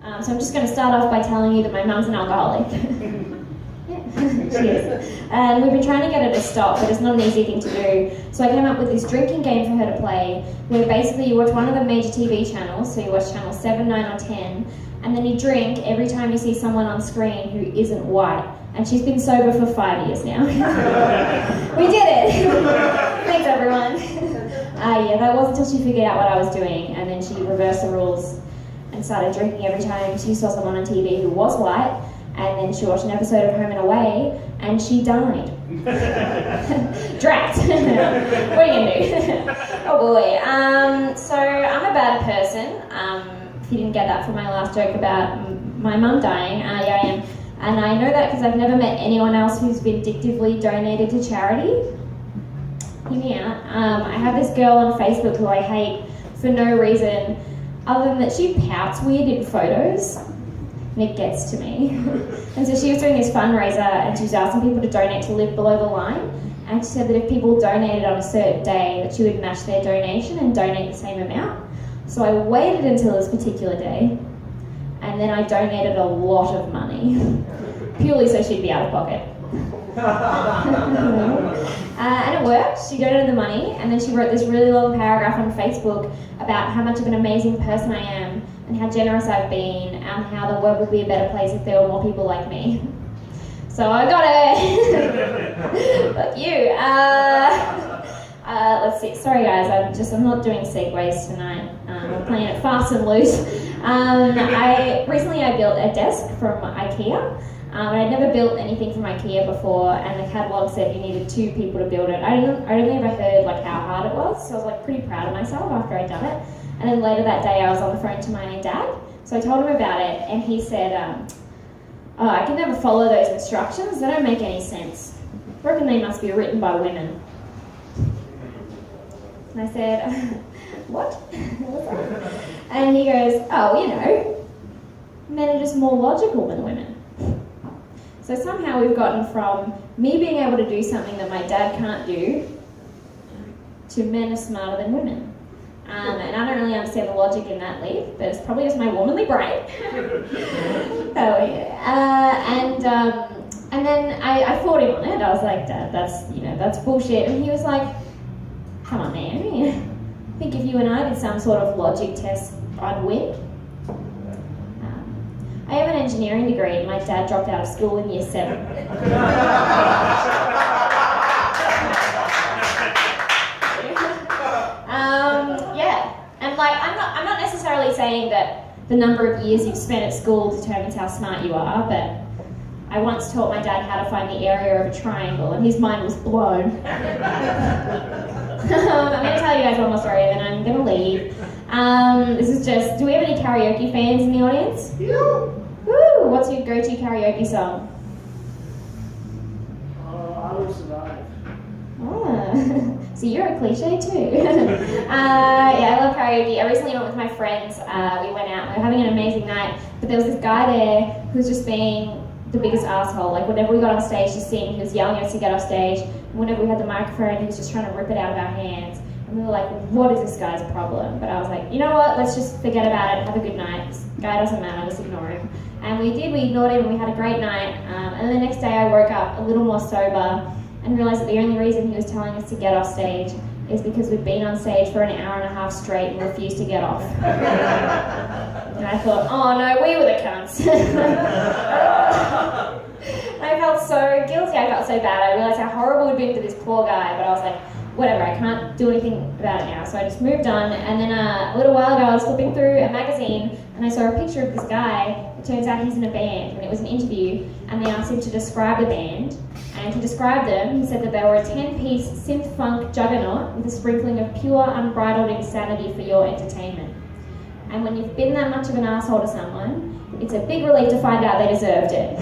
So I'm just going to start off by telling you that my mum's an alcoholic. She is. And we've been trying to get her to stop, but it's not an easy thing to do. So I came up with this drinking game for her to play, where basically you watch one of the major TV channels, so you watch channel 7, 9 or 10, and then you drink every time you see someone on screen who isn't white. And she's been sober for 5 years now. We did it! Thanks everyone. Yeah, that was until she figured out what I was doing, and then she reversed the rules and started drinking every time she saw someone on TV who was white. And then she watched an episode of Home and Away, and she died. Drat. What are you gonna do? Oh boy. So I'm a bad person. If you didn't get that from my last joke about my mum dying, yeah, I am. And I know that because I've never met anyone else who's vindictively donated to charity. Hear me out. I have this girl on Facebook who I hate for no reason, other than that she pouts weird in photos. And it gets to me. And so she was doing this fundraiser and she was asking people to donate to live below the line. And she said that if people donated on a certain day, that she would match their donation and donate the same amount. So I waited until this particular day, and then I donated a lot of money, purely so she'd be out of pocket. And it worked. She donated the money, and then she wrote this really long paragraph on Facebook about how much of an amazing person I am, and how generous I've been, and how the world would be a better place if there were more people like me. So I got it. Fuck you. Let's see. Sorry guys, I'm not doing segues tonight. I'm playing it fast and loose. Recently I built a desk from IKEA. I'd never built anything from IKEA before, and the catalogue said you needed 2 people to build it. I'd only ever heard like how hard it was, so I was like pretty proud of myself after I'd done it. And then later that day I was on the phone to my dad, so I told him about it, and he said, oh, I can never follow those instructions, they don't make any sense. I reckon they must be written by women. And I said, what? What's that? And he goes, oh, you know, men are just more logical than women. So somehow we've gotten from me being able to do something that my dad can't do to men are smarter than women. And I don't really understand the logic in that leap, but it's probably just my womanly brain. Oh yeah. And then I fought him on it. I was like, Dad, that's bullshit. And he was like, come on, man. I think if you and I did some sort of logic test, I'd win. I have an engineering degree, and my dad dropped out of school in year 7. Yeah, and like I'm not necessarily saying that the number of years you've spent at school determines how smart you are, but I once taught my dad how to find the area of a triangle, and his mind was blown. I'm going to tell you guys one more story, and then I'm going to leave. This is just, do we have any karaoke fans in the audience? Yeah. Woo! What's your go-to karaoke song? I Will Survive. Ah, so you're a cliche too. Yeah, I love karaoke. I recently went with my friends. We went out, we were having an amazing night, but there was this guy there who was just being the biggest asshole. Like whenever we got on stage to sing, he was yelling at us to get off stage. And whenever we had the microphone, he was just trying to rip it out of our hands. And we were like, what is this guy's problem? But I was like, you know what, let's just forget about it, have a good night. This guy doesn't matter, just ignore him. And we did, we ignored him, and we had a great night. And then the next day I woke up a little more sober and realised that the only reason he was telling us to get off stage is because we'd been on stage for an hour and a half straight and refused to get off. And I thought, oh no, we were the cunts. I felt so guilty, I felt so bad. I realised how horrible we'd been to this poor guy, but I was like, whatever, I can't do anything about it now. So I just moved on, and then a little while ago I was flipping through a magazine and I saw a picture of this guy. It turns out he's in a band, and it was an interview, and they asked him to describe the band. And to describe them, he said that they were a 10-piece synth-funk juggernaut with a sprinkling of pure, unbridled insanity for your entertainment. And when you've been that much of an asshole to someone, it's a big relief to find out they deserved it.